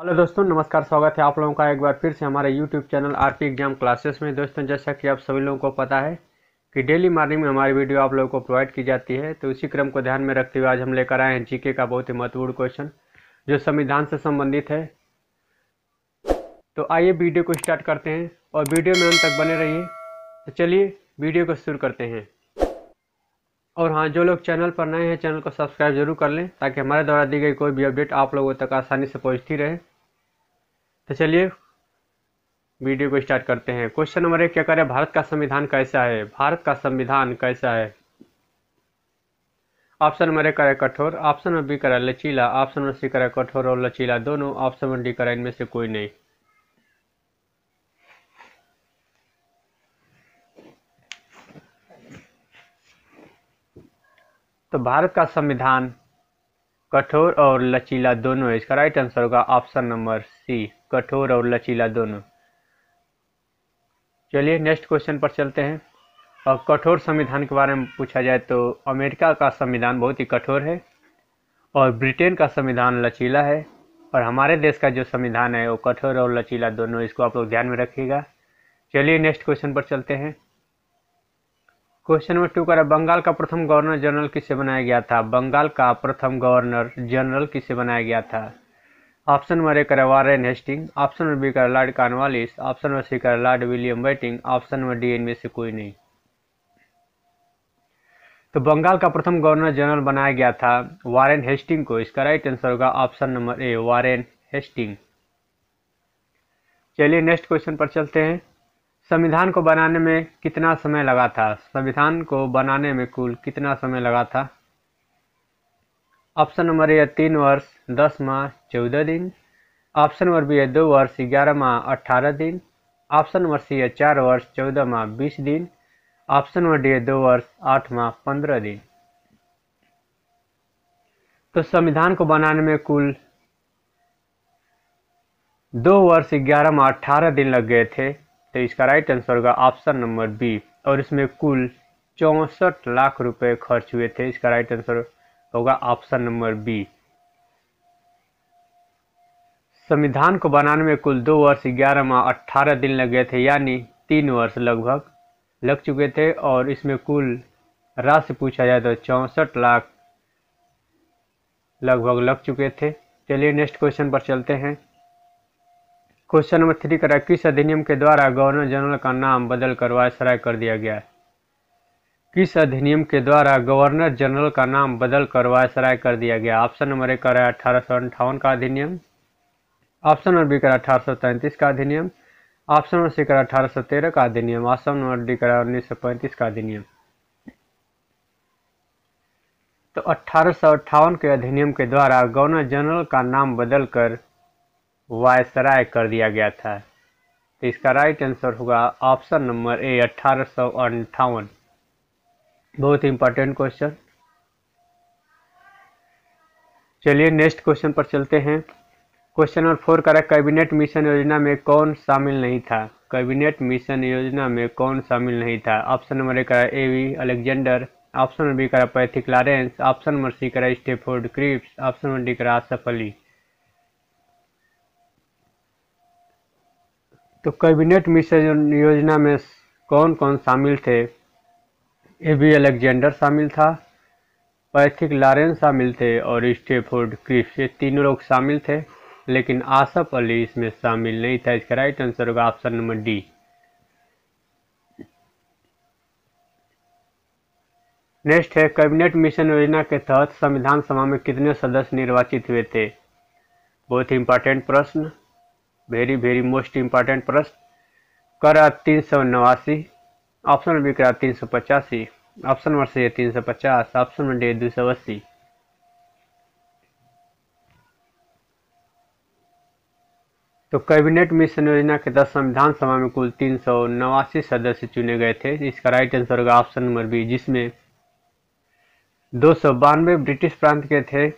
Hello दोस्तों, नमस्कार। स्वागत है आप लोगों का एक बार फिर से हमारे YouTube channel RP exam classes में। दोस्तों, जैसा कि आप सभी लोगों को पता है कि डेली मॉर्निंग में हमारी वीडियो आप लोगों को प्रोवाइड की जाती है, तो उसी क्रम को ध्यान में रखते हुए आज हम लेकर आए हैं जीके का बहुत ही महत्वपूर्ण क्वेश्चन जो संविधान से संबंधित है। तो आइए वीडियो को स्टार्ट करते हैं और वीडियो में अंत तक बने रहिए। तो चलिए वीडियो को शुरू करते हैं। और हाँ, जो लोग चैनल पर नए हैं चैनल को सब्सक्राइब जरूर कर लें ताकि हमारे द्वारा दी गई कोई भी अपडेट आप लोगों तक आसानी से पहुँचती रहे। तो चलिए वीडियो को स्टार्ट करते हैं। क्वेश्चन नंबर 1 क्या करें, भारत का संविधान कैसा है? भारत का संविधान कैसा है? ऑप्शन नंबर 1 करें कठोर, ऑप्शन नंबर बी करें लचीला, ऑप्शन नंबर सी करें कठोर और लचीला दोनों, ऑप्शन नंबर डी करें इनमें से कोई नहीं। तो भारत का संविधान कठोर और लचीला दोनों है। इसका राइट आंसर होगा ऑप्शन नंबर सी, कठोर और लचीला दोनों। चलिए नेक्स्ट क्वेश्चन पर चलते हैं। और कठोर संविधान के बारे में पूछा जाए तो अमेरिका का संविधान बहुत ही कठोर है और ब्रिटेन का संविधान लचीला है, और हमारे देश का जो संविधान है वो कठोर और लचीला दोनों। इसको आप लोग ध्यान में रखिएगा। चलिए नेक्स्ट क्वेश्चन पर चलते हैं। क्वेश्चन नंबर 2 करें, बंगाल का प्रथम गवर्नर जनरल किसे बनाया गया था? बंगाल का प्रथम गवर्नर जनरल किसे बनाया गया था? ऑप्शन नंबर 1 करें Warren Hasting, option number B करें Lord Cornwallis, option number C करें Lord William Bentinck, option number D इनमें से कोई नहीं। तो बंगाल का प्रथम गवर्नर जनरल बनाया गया था वारेन हेस्टिंग को। इसका राइट आंसर होगा option number A, Warren Hasting. चलिए नेक्स्ट क्वेश्चन पर चलते हैं। संविधान को बनाने में कितना समय लगा था? संविधान को बनाने में कुल कितना समय लगा था? ऑप्शन नंबर ए 3 वर्ष 10 माह 14 दिन, ऑप्शन नंबर बी है 2 वर्ष 11 माह 18 दिन, ऑप्शन नंबर सी है 4 वर्ष 14 माह 20 दिन, ऑप्शन नंबर डी है 2 वर्ष 8 माह 15 दिन। तो संविधान को बनाने में कुल 2 वर्ष 11 माह 18 दिन लग गए थे। तो इसका राइट आंसर होगा ऑप्शन नंबर बी, और इसमें कुल 64 लाख रुपए खर्च हुए थे। इसका राइट आंसर होगा ऑप्शन नंबर बी। संविधान को बनाने में कुल 2 वर्ष 11 माह 18 दिन लग गए थे, यानी 3 वर्ष लगभग लग चुके थे, और इसमें कुल राशि पूछा जाए तो 64 लाख लगभग लग चुके थे। चलिए नेक्स्ट क्वेश्चन पर चलते हैं। क्वेश्चन नंबर 3 करा, किस अधिनियम के द्वारा गवर्नर जनरल का नाम बदल कर वायसराय कर दिया गया? किस अधिनियम के द्वारा गवर्नर जनरल का नाम बदल कर वायसराय कर दिया गया? ऑप्शन नंबर 1 करा 1858 का अधिनियम, ऑप्शन नंबर बी करा 1833 का अधिनियम, ऑप्शन नंबर सी करा 1813 का अधिनियम, ऑप्शन नंबर डी करा 1935 का अधिनियम। तो 1858 के अधिनियम के द्वारा गवर्नर जनरल का नाम बदलकर वायसराय कर दिया गया था। तो इसका राइट आंसर होगा ऑप्शन नंबर ए 1858। बहुत ही इंपॉर्टेंट क्वेश्चन। चलिए नेक्स्ट क्वेश्चन पर चलते हैं। क्वेश्चन नंबर 4 करें, कैबिनेट मिशन योजना में कौन शामिल नहीं था? कैबिनेट मिशन योजना में कौन शामिल नहीं था? ऑप्शन नंबर 1 करें AV Alexander, option number B करें Pethick Lawrence, option number C करें Stafford Cripps, option number D करें आसफ अली। तो कैबिनेट मिशन योजना में कौन कौन शामिल थे? एवी अलेक्जेंडर शामिल था, पैथिक लॉरेंस शामिल थे और स्टेफोर्ड क्रिप्स, ये तीनों लोग शामिल थे, लेकिन आसफ अली इसमें शामिल नहीं था। इसका राइट आंसर होगा ऑप्शन नंबर डी। नेक्स्ट है, कैबिनेट मिशन योजना के तहत संविधान सभा में कितने सदस्य निर्वाचित हुए थे? बहुत ही इंपॉर्टेंट प्रश्न, वेरी वेरी मोस्ट इंपॉर्टेंट प्रश्न। करा 389, ऑप्शन नंबर बी करा 385, ऑप्शन नंबर सी है 350, ऑप्शन नंबर डी 280। तो कैबिनेट मिशन योजना के तहत संविधान सभा में कुल 389 सदस्य चुने गए थे। इसका राइट आंसर होगा ऑप्शन नंबर बी, जिसमें 292 ब्रिटिश प्रांत के थे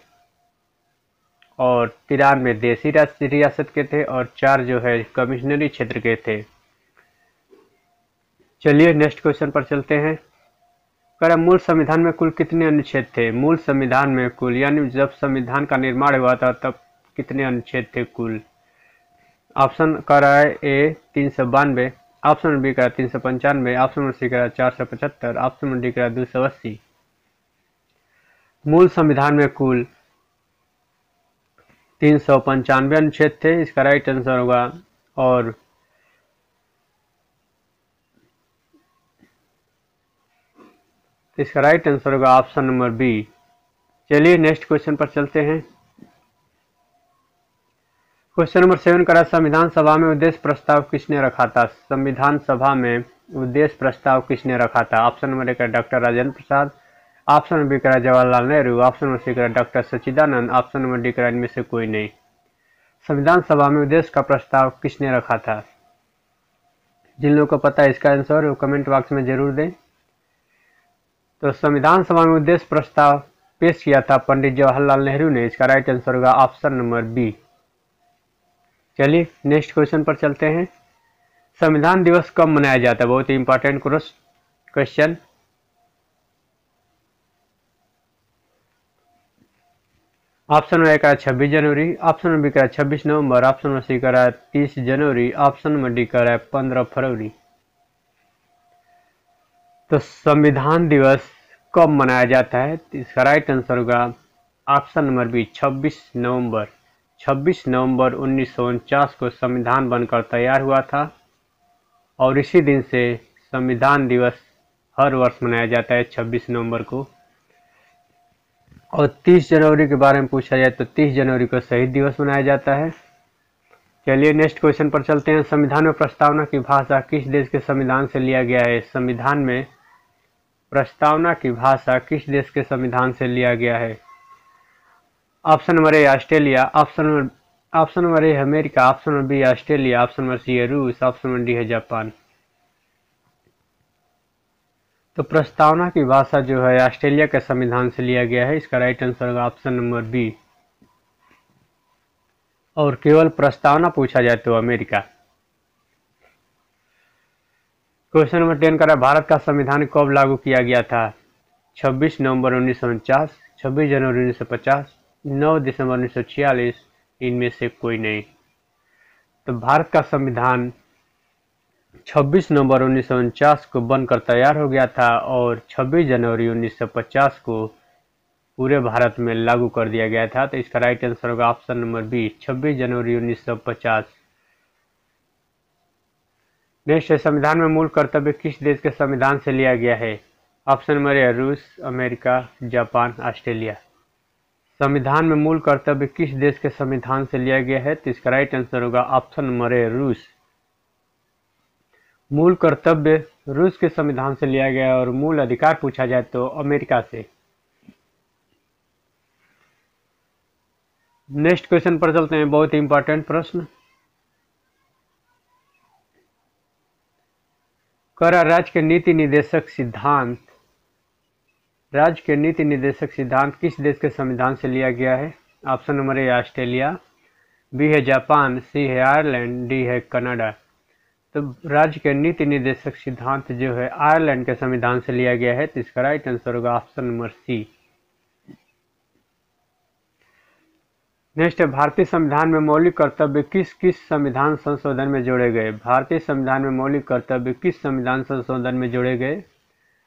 और 93 देसी रियासत के थे और 4 जो है कमिश्नरी क्षेत्र के थे। चलिए नेक्स्ट क्वेश्चन पर चलते हैं। कह मूल संविधान में कुल कितने अनुच्छेद थे? मूल संविधान में कुल, यानी जब संविधान का निर्माण हुआ था तब कितने अनुच्छेद थे कुल? ऑप्शन का रहा है ए 392, ऑप्शन नंबर बी का 395, ऑप्शन नंबर सी का 475, ऑप्शन नंबर डी का 280। मूल संविधान में कुल 395 अनुच्छेद थे, इसका राइट आंसर होगा। और इसका राइट आंसर होगा ऑप्शन नंबर बी। चलिए नेक्स्ट क्वेश्चन पर चलते हैं। क्वेश्चन नंबर 7 करा, संविधान सभा में उद्देश्य प्रस्ताव किसने रखा था? संविधान सभा में उद्देश्य प्रस्ताव किसने रखा था? ऑप्शन नंबर ए का doctor Rajendra Prasad, option number B करा Jawaharlal Nehru, option number C करा doctor Sachchidanand, option number D करा इनमें से कोई नहीं। संविधान सभा में उद्देश्य का प्रस्ताव किसने रखा था? जिन लोगों को पता है इसका आंसर वो कमेंट बॉक्स में जरूर दें। तो संविधान सभा में उद्देश्य प्रस्ताव पेश किया था पंडित जवाहरलाल नेहरू ने, इसका राइट आंसर होगा ऑप्शन नंबर बी। चलिए नेक्स्ट क्वेश्चन पर चलते हैं। संविधान दिवस कब मनाया जाता है? बहुत ही important question. Option number A का 26 जनवरी, ऑप्शन नंबर बी का 26 नवंबर, ऑप्शन नंबर सी का 30 जनवरी, ऑप्शन नंबर डी का 15 फरवरी। तो संविधान दिवस कब मनाया जाता है? इसका राइट आंसर होगा ऑप्शन नंबर बी 26 नवंबर। 26 नवंबर 1949 को संविधान बनकर तैयार हुआ था और इसी दिन से संविधान दिवस हर वर्ष मनाया जाता है 26 नवंबर को। और 30 जनवरी के बारे में पूछा जाए तो 30 जनवरी को शहीद दिवस मनाया जाता है। चलिए नेक्स्ट क्वेश्चन पर चलते हैं। संविधान में प्रस्तावना की भाषा किस देश के संविधान से लिया गया है? संविधान में प्रस्तावना की भाषा किस देश के संविधान से लिया गया है? Option number A Australia, option number A America, option number B Australia, option number C है रूस, ऑप्शन नंबर डी है जापान। तो प्रस्तावना की भाषा जो है ऑस्ट्रेलिया के संविधान से लिया गया है, इसका राइट आंसर होगा ऑप्शन नंबर बी। और केवल प्रस्तावना पूछा जाए तो अमेरिका। क्वेश्चन नंबर 10 का भारत का संविधान कब लागू किया गया था? 26 नवंबर 1949, 26 जनवरी 1950, 9 दिसंबर 1946, इनमें से कोई नहीं। तो भारत का संविधान 26 नवंबर 1949 को बनकर तैयार हो गया था और 26 जनवरी 1950 को पूरे भारत में लागू कर दिया गया था। तो इसका राइट आंसर होगा ऑप्शन नंबर बी 26 जनवरी 1950। नेक्स्ट है, संविधान में मूल कर्तव्य किस देश के संविधान से लिया गया है? ऑप्शन नंबर ए रूस, अमेरिका, जापान, ऑस्ट्रेलिया। संविधान में मूल कर्तव्य किस देश के संविधान से लिया गया है? तो इसका राइट आंसर होगा ऑप्शन नंबर ए रूस। मूल कर्तव्य रूस के संविधान से लिया गया और मूल अधिकार पूछा जाए तो अमेरिका से। नेक्स्ट क्वेश्चन पर चलते हैं, बहुत ही इंपॉर्टेंट प्रश्न। राज्य के नीति निर्देशक सिद्धांत किस देश के संविधान से लिया गया है? Option number A Australia, B है जापान, सी है आयरलैंड, डी है कनाडा। तो राज्य के नीति निर्देशक सिद्धांत जो है आयरलैंड के संविधान से लिया गया है। तो इसका राइट आंसर होगा ऑप्शन नंबर सी। नेक्स्ट है, भारतीय संविधान में मौलिक कर्तव्य किस किस संविधान संशोधन में जोड़े गए? भारतीय संविधान में मौलिक कर्तव्य किस संविधान संशोधन में जोड़े गए?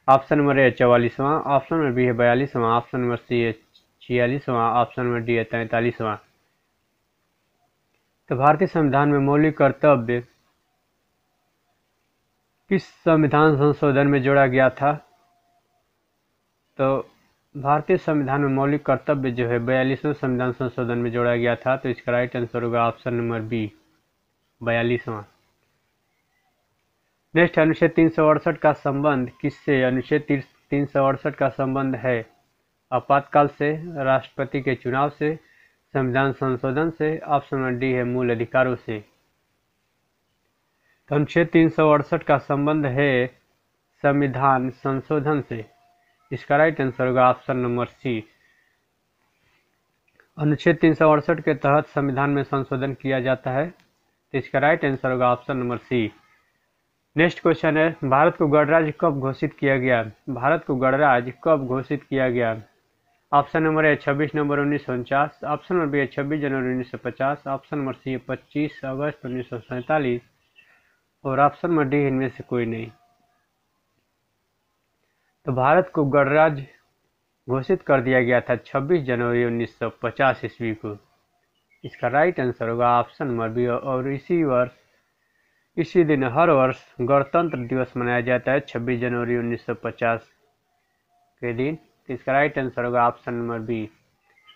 ऑप्शन नंबर ए 44वां, ऑप्शन नंबर बी है 42वां, ऑप्शन नंबर सी है 46वां, ऑप्शन नंबर डी है 43वां। तो भारतीय संविधान में मौलिक कर्तव्य किस संविधान संशोधन में जोड़ा गया था? तो भारतीय संविधान में मौलिक कर्तव्य जो है 42वें संविधान संशोधन में जोड़ा गया था। तो इसका राइट आंसर होगा ऑप्शन नंबर बी 42वां। नेक्स्ट, अनुच्छेद 368 का संबंध किससे? अनुच्छेद 368 का संबंध है आपातकाल से, राष्ट्रपति के चुनाव से, संविधान संशोधन से, ऑप्शन नंबर डी है मूल अधिकारों से। तो अनुच्छेद 368 का संबंध है संविधान संशोधन से, इसका राइट आंसर होगा ऑप्शन नंबर सी। अनुच्छेद 368 के तहत संविधान में संशोधन किया जाता है। तो इसका राइट आंसर होगा option number C. Next question है, भारत को गणराज्य कब घोषित किया गया? भारत को गणराज्य कब घोषित किया गया? ऑप्शन नंबर ए 26 नवंबर 1949, ऑप्शन नंबर बी है 26 जनवरी 1950, ऑप्शन नंबर सी है 25 अगस्त 1947 और ऑप्शन नंबर डी इनमें से कोई नहीं। तो भारत को गणराज्य घोषित कर दिया गया था 26 जनवरी 1950 ईस्वी को। इसका राइट आंसर होगा ऑप्शन नंबर बी। और इसी दिन हर वर्ष गणतंत्र दिवस मनाया जाता है 26 जनवरी 1950 के दिन। तो इसका राइट आंसर होगा ऑप्शन नंबर बी।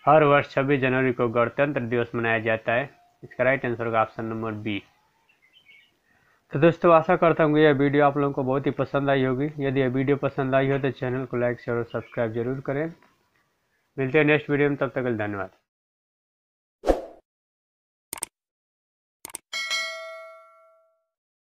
हर वर्ष 26 जनवरी को गणतंत्र दिवस मनाया जाता है। इसका राइट आंसर होगा ऑप्शन नंबर बी। तो दोस्तों आशा करता हूँ यह वीडियो आप लोगों को बहुत ही पसंद आई होगी। यदि यह वीडियो पसंद आई हो तो चैनल को लाइक शेयर और सब्सक्राइब जरूर करें। मिलते हैं नेक्स्ट वीडियो में, तब तक के लिए धन्यवाद।